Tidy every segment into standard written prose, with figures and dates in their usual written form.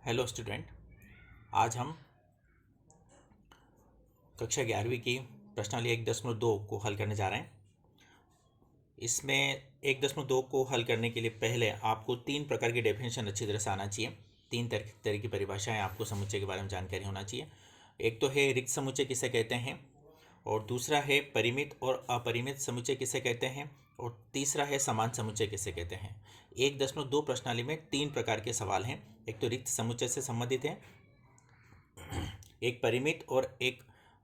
Hello student. आज हम कक्षा 11वीं की प्रश्नावली 1.2 को हल करने जा रहे हैं। इसमें 1.2 को हल करने के लिए पहले आपको 3 प्रकार की डेफिनेशन अच्छी तरह से आना चाहिए। 3 तरह की परिभाषाएं आपको समुच्चय के बारे में जानकारी होना चाहिए। एक तो है रिक्त समुच्चय किसे कहते हैं, और दूसरा है परिमित और अपरिमित समुच्चय किसे कहते हैं, और तीसरा है समान समुच्चय किसे कहते हैं। 1.2 प्रश्नावली में 3 प्रकार के सवाल हैं। एक तो रिक्त समुच्चय से संबंधित है, एक परिमित और एक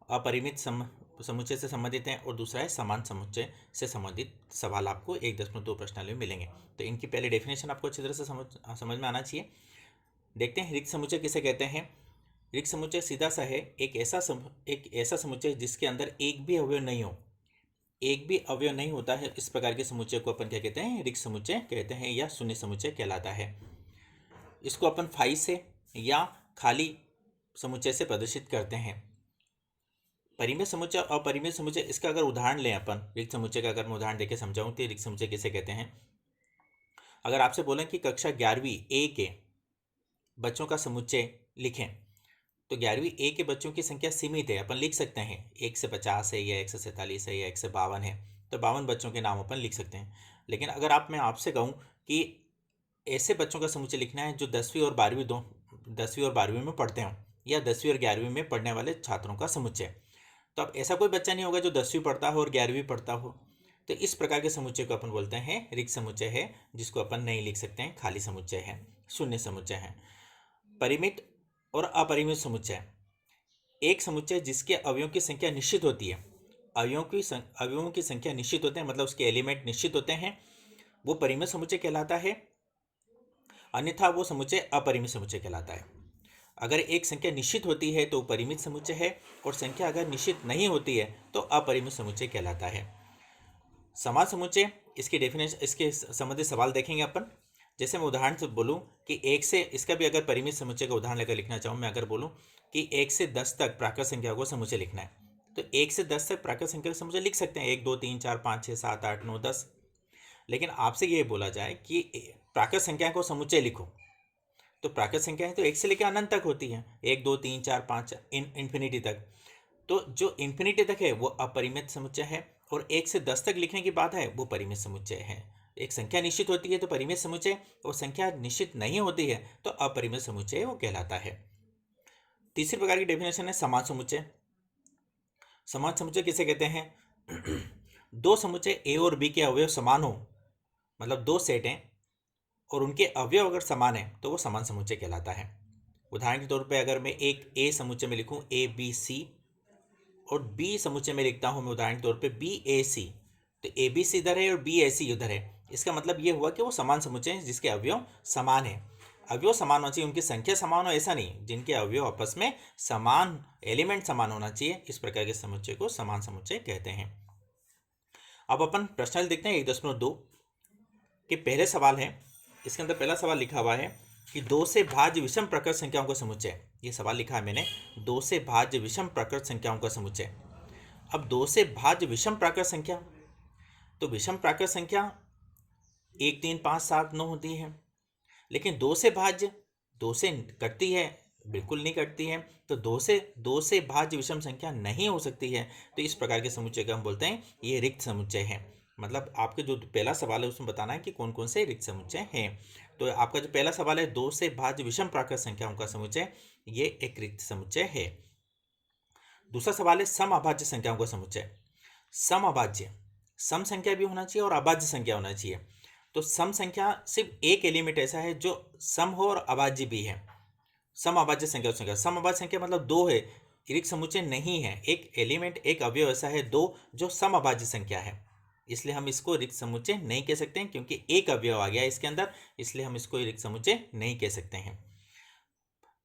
अपरिमित समुच्चय से संबंधित हैं, और दूसरा है समान समुच्चय से संबंधित सवाल आपको 1.2 प्रश्नावली में मिलेंगे। तो इनकी पहले डेफिनेशन आपको अच्छी तरह से समझ में आना चाहिए। देखते हैं रिक्त समुच्चय किसे कहते हैं। रिक्त समुच्चय सीधा सा है, एक ऐसा समुच्चय जिसके अंदर एक भी अवयव नहीं हो। एक भी अवयव नहीं होता है, इस प्रकार के समुच्चय को अपन क्या कहते हैं, रिक्त समुच्चय कहते हैं, या शून्य समुच्चय कहलाता है। इसको अपन फाई से या खाली समुच्चय से प्रदर्शित करते हैं। परिमित समुच्चय और अपरिमित समुच्चय, इसका अगर उदाहरण लें अपन, रिक्त समुच्चय का अगर मैं उदाहरण देके समझाऊं तो रिक्त समुच्चय किसे कहते हैं। अगर आपसे बोलें कि कक्षा 11वीं ए के बच्चों का समुच्चय लिखें, तो 11वीं ए के बच्चों की संख्या सीमित है। अपन लिख सकते हैं 1 से 50 है, या 1 से 47 है, या 1 से 52 है, तो 52 बच्चों के नाम अपन लिख सकते हैं। लेकिन अगर मैं आपसे कहूँ कि ऐसे बच्चों का समुच्चय लिखना है जो 10वीं और 12वीं में पढ़ते हों, या 10वीं और 11वीं में पढ़ने वाले छात्रों का समुच्चय, तो अब ऐसा कोई बच्चा नहीं होगा जो 10वीं पढ़ता हो और 11वीं पढ़ता हो। तो इस प्रकार के समुच्चय को अपन बोलते हैं रिक्त समुच्चय है, जिसको अपन नहीं लिख सकते हैं, खाली समुच्चय है, शून्य समुच्चय है। परिमित और अपरिमित समुच्चय, एक समुच्चय जिसके अवयवों की संख्या निश्चित होती है। अवयवों की संख्या निश्चित होते हैं, मतलब उसके एलिमेंट निश्चित होते हैं, वो परिमित समुच्चय कहलाता है। अन्यथा वो समुच्चय अपरिमित समुच्चय कहलाता है। अगर एक संख्या निश्चित होती है तो परिमित समुच्चय है, और संख्या अगर निश्चित नहीं होती है तो अपरिमित समुच्चय कहलाता है। समान समुच्चय, इसकी डेफिनेशन, इसके संबंधित सवाल देखेंगे अपन। जैसे मैं उदाहरण से बोलूं कि 1 से, इसका भी अगर परिमित समुच्चय का उदाहरण लेकर लिखना चाहूँ, मैं अगर बोलूं कि 1 से 10 तक प्राकृत संख्या को समुच्चय लिखना है, तो 1 से 10 तक प्राकृत संख्या का समुच्चय लिख सकते हैं, 1 2 3 4 5 6 7 8 9 10। लेकिन आपसे ये बोला जाए कि प्राकृत संख्या को समुच्चय लिखो, तो प्राकृत संख्याएं तो 1 से लेकर अनंत तक होती हैं, 1 2 3 4 5 इन्फिनिटी तक। तो जो इन्फिनिटी तक है वो अपरिमित समुच्चय है, और 1 से 10 तक लिखने की बात है वो परिमित समुच्चय है। एक संख्या निश्चित होती है तो परिमित समुच्चय, और संख्या निश्चित नहीं होती है तो अपरिमित समुच्चय वो कहलाता है। तीसरी प्रकार की डेफिनेशन है समान समुच्चय। समान समुच्चय किसे कहते हैं? दो समुच्चय ए और बी के अवयव समान हो, मतलब दो सेट हैं और उनके अवयव अगर समान है तो वो समान समुच्चय कहलाता है। उदाहरण के तौर पे अगर मैं एक ए समुच्चय में लिखूं ए बी सी, और बी समुच्चय में लिखता हूं मैं उदाहरण के तौर पे बी ए सी, तो ए बी सी इधर है और बी ए सी उधर है। इसका मतलब ये हुआ कि वो समान समुच्चय है जिसके अवयव समान है। अवयव समान होना चाहिए, उनकी संख्या समान हो ऐसा नहीं, जिनके अवयव आपस में समान, एलिमेंट समान होना चाहिए, इस प्रकार के समुच्चय को समान समुच्चय कहते हैं। अब अपन प्रश्न देखते हैं 1.2 के पहले सवाल है। इसके अंदर पहला सवाल लिखा हुआ है कि 2 से भाज्य विषम प्रकृत संख्याओं का समुच्चय। ये सवाल लिखा है मैंने, 2 से भाज्य विषम प्रकृत संख्याओं का समुच्चय। अब 2 से भाज्य विषम प्राकृत संख्या, तो विषम प्राकृत संख्या 1 3 5 7 9 होती है, लेकिन 2 से भाज्य, 2 से कटती है, बिल्कुल नहीं कटती है, तो 2 से भाज्य विषम संख्या नहीं हो सकती है। तो इस प्रकार के समुच्चय को हम बोलते हैं ये रिक्त समुच्चय है। मतलब आपके जो पहला सवाल है उसमें बताना है कि कौन कौन से रिक्त समुच्चय हैं। तो आपका जो पहला सवाल है 2 से भाज्य विषम प्राकृत संख्याओं का समुच्चय, ये एक रिक्त समुच्चय है। दूसरा सवाल है सम अभाज्य संख्याओं का समुच्चय। सम अभाज्य, सम संख्या भी होना चाहिए और अभाज्य संख्या होना चाहिए। तो सम संख्या सिर्फ एक एलिमेंट ऐसा है जो सम हो और अभाज्य भी है। सम अभाज्य संख्या, सम अभाज्य संख्या मतलब दो है, रिक्त समुच्चय नहीं है। एक एलिमेंट, एक अवयव ऐसा है दो जो सम अभाज्य संख्या है, इसलिए हम इसको रिक्त समुच्चय नहीं कह सकते हैं, क्योंकि एक अवयव आ गया इसके अंदर, इसलिए हम इसको रिक्त समुच्चय नहीं कह सकते हैं।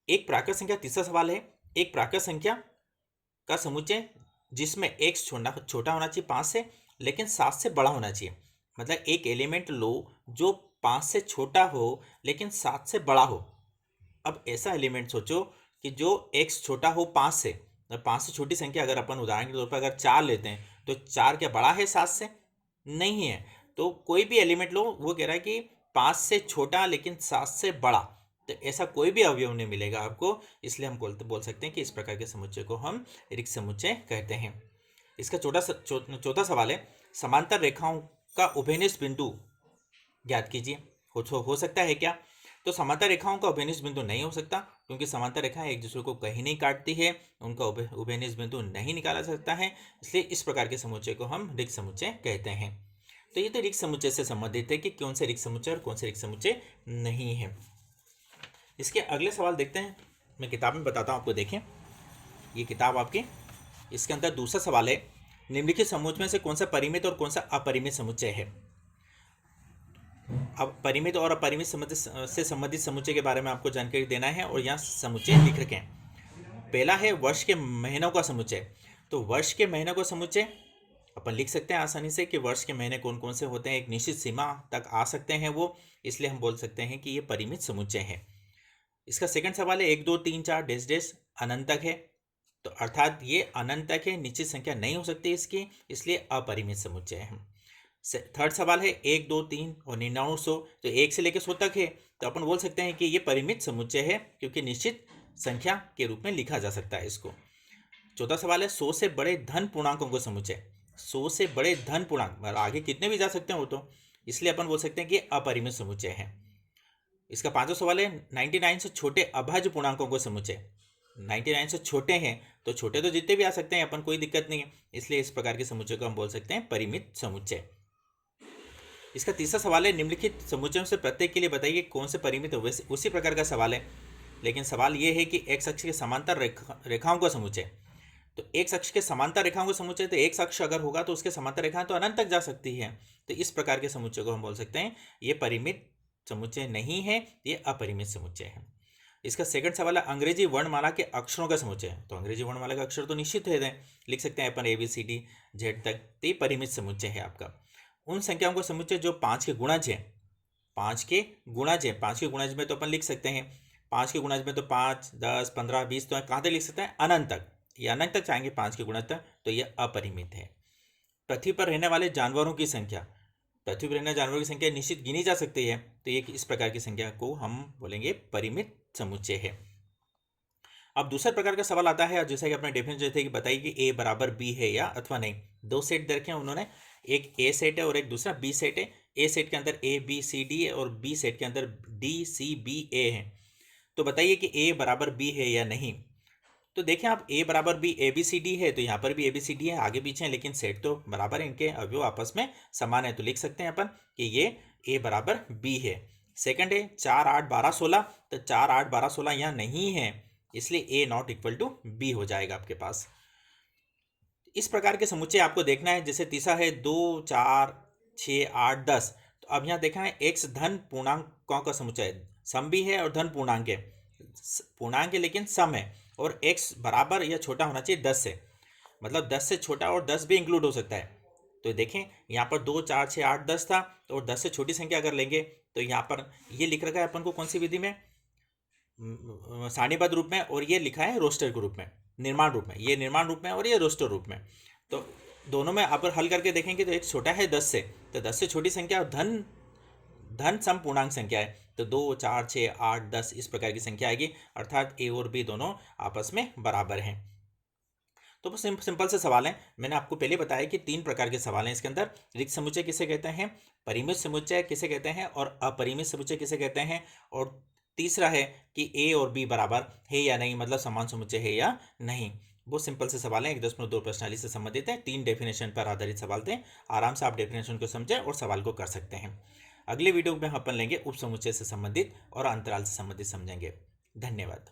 एक प्राकृत संख्या, तीसरा सवाल है, एक प्राकृत संख्या का समुच्चय जिसमें x छोटा होना चाहिए 5 से, लेकिन 7 से बड़ा होना चाहिए। मतलब एक एलिमेंट लो जो 5 से छोटा हो लेकिन 7 से बड़ा हो। अब ऐसा एलिमेंट सोचो कि जो x छोटा हो 5 से, 5 से छोटी संख्या अगर अपन उदाहरण के तौर पर अगर 4 लेते हैं, तो 4 क्या बड़ा है 7 से? नहीं है। तो कोई भी एलिमेंट लो, वो कह रहा है कि 5 से छोटा लेकिन 7 से बड़ा, तो ऐसा कोई भी अवयव नहीं मिलेगा आपको, इसलिए हम बोल सकते हैं कि इस प्रकार के समुच्चय को हम रिक्त समुच्चय कहते हैं। इसका चौथा सवाल है, समांतर रेखाओं का उभयनिष्ठ बिंदु ज्ञात कीजिए। हो सकता है क्या? तो समांतर रेखाओं का उभयनिष्ठ बिंदु नहीं हो सकता, क्योंकि समांतर रेखाएं एक दूसरे को कहीं नहीं काटती है, उनका उभयनिष्ठ बिंदु नहीं निकाला जा सकता है, इसलिए इस प्रकार के समुच्चय को हम रिक्त समुच्चय कहते हैं। तो ये तो रिक्त समुच्चय से संबंधित है कि कौन से रिक्त समुच्चय और कौन से रिक्त समुच्चय नहीं है। इसके अगले सवाल देखते हैं, मैं किताब में बताता हूँ आपको। देखें, ये किताब आपकी, इसके अंदर दूसरा सवाल है, निम्नलिखित समुच्चय में से कौन सा परिमित और कौन सा अपरिमित समुच्चय है। अब परिमित और अपरिमित से संबंधित समुच्चय के बारे में आपको जानकारी देना है और यहाँ समुच्चय लिख रखे हैं। पहला है वर्ष के महीनों का समुच्चय। तो वर्ष के महीनों का समुच्चय अपन लिख सकते हैं आसानी से कि वर्ष के महीने कौन कौन से होते हैं, एक निश्चित सीमा तक आ सकते हैं वो, इसलिए हम बोल सकते हैं कि ये परिमित समुच्चय है। इसका सेकंड सवाल है, 1 2 3 4 डैश डैश अनंत तक है। तो अर्थात ये अनंत तक है, निश्चित संख्या नहीं हो सकती इसकी, इसलिए अपरिमित समुच्चय है। थर्ड सवाल है, 1 2 3 और 99 100, तो 1 से लेकर 100 तक है, तो अपन बोल सकते हैं कि ये परिमित समुच्चय है, क्योंकि निश्चित संख्या के रूप में लिखा जा सकता है इसको। चौथा सवाल है, 100 से बड़े धन पूर्णांकों का समुच्चय। 100 से बड़े धन पूर्णांक, आगे कितने भी जा सकते हैं वो तो, इसलिए अपन बोल सकते हैं कि अपरिमित समुच्चय है। इसका पांचवा सवाल है, 99 से छोटे अभाज्य पूर्णांकों को समुच्चय। 99 से छोटे हैं, तो छोटे तो जितने भी आ सकते हैं अपन, कोई दिक्कत नहीं है, इसलिए इस प्रकार के समुच्चय को हम बोल सकते हैं परिमित समुच्चय। इसका तीसरा सवाल है, निम्नलिखित समुच्चयों से प्रत्येक के लिए बताइए कौन से परिमित है। वैसे उसी प्रकार का सवाल है, लेकिन सवाल ये है कि एक अक्ष के समांतर रेखाओं का समुच्चय। तो एक अक्ष के समांतर रेखाओं का समुच्चय, तो एक अक्ष अगर होगा तो उसके समांतर रेखाएं तो अनंत तक जा सकती है, तो इस प्रकार के समुच्चय को हम बोल सकते हैं ये परिमित समुच्चय नहीं है, ये अपरिमित समुच्चय है। इसका सेकंड सवाल है, अंग्रेजी वर्णमाला के अक्षरों का समुच्चय। तो अंग्रेजी वर्णमाला के अक्षर तो निश्चित है, लिख सकते हैं अपन ABCD Z तक, तो ये परिमित समुच्चय है आपका। उन संख्याओं का समुच्चय जो 5 के गुणज है, 5 के गुणज है, 5 के गुणज में तो अपन लिख सकते हैं, 5 के गुणज में तो 5 10 15 20, तो कहाँ तक लिख सकते हैं, अनंत तक, ये अनंत तक चाहेंगे 5 के गुणज तक, तो ये अपरिमित है। पृथ्वी पर रहने वाले जानवरों की संख्या, पृथ्वी पर रहने जानवरों की संख्या निश्चित गिनी जा सकती है, तो ये इस प्रकार की संख्या को हम बोलेंगे परिमित समुच्चय है। अब दूसरा प्रकार का सवाल आता है, जैसा कि अपने डेफिनेशन थे कि बताइए कि A बराबर B है या अथवा नहीं। दो सेट दे रखे हैं उन्होंने, एक A सेट है और एक दूसरा B सेट है। A सेट के अंदर ABCD है और B सेट के अंदर DCBA है। तो बताइए कि A बराबर B है या नहीं। तो देखें आप, A बराबर B ABCD है, तो यहाँ पर भी ABCD है, आगे पीछे है, लेकिन सेट तो बराबर है, इनके अवयव आपस में समान है, तो लिख सकते हैं अपन कि ये A बराबर B है। सेकंड है 4 8 12 16, तो 4 8 12 16 यहाँ नहीं है, इसलिए A not equal to B हो जाएगा आपके पास। इस प्रकार के समुच्चय आपको देखना है। जैसे तीसरा है 2 4 6 8 10, तो अब यहाँ देखना है x धन पूर्णांकों का समुच्चय, सम भी है और धन पूर्णांक है, पूर्णांक है लेकिन सम है, और x बराबर या छोटा होना चाहिए 10 से, मतलब 10 से छोटा और 10 भी इंक्लूड हो सकता है। तो देखें यहाँ पर 2 4 6 8 10 था, तो 10 से छोटी संख्या अगर लेंगे तो यहाँ पर ये लिख रखा है अपन को कौन सी विधि में, सारणीबद्ध रूप में, और ये लिखा है रोस्टर के रूप में, निर्माण रूप में, ये निर्माण रूप में और ये रोस्टर रूप में। तो दोनों में आप हल करके देखेंगे तो एक छोटा है 10 से, तो 10 से छोटी संख्या और धन सम पूर्णांक संख्या है, तो 2 4 6 8 10 इस प्रकार की संख्या आएगी, अर्थात A और B दोनों आपस में बराबर हैं। तो सिंपल से सवाल है, मैंने आपको पहले बताया कि 3 प्रकार के सवाल हैं इसके अंदर। रिक्त समुच्चय किसे कहते हैं, परिमित समुच्चय किसे कहते हैं, और अपरिमित समुच्चय किसे कहते हैं, और तीसरा है कि A और B बराबर है या नहीं, मतलब समान समुच्चय है या नहीं। बहुत सिंपल से सवाल है, 10.2 प्रश्नावली से संबंधित है, 3 डेफिनेशन पर आधारित सवाल थे। आराम से आप डेफिनेशन को समझें और सवाल को कर सकते हैं। अगले वीडियो में अपन लेंगे उप समुच्चय से संबंधित और अंतराल से संबंधित समझेंगे। धन्यवाद।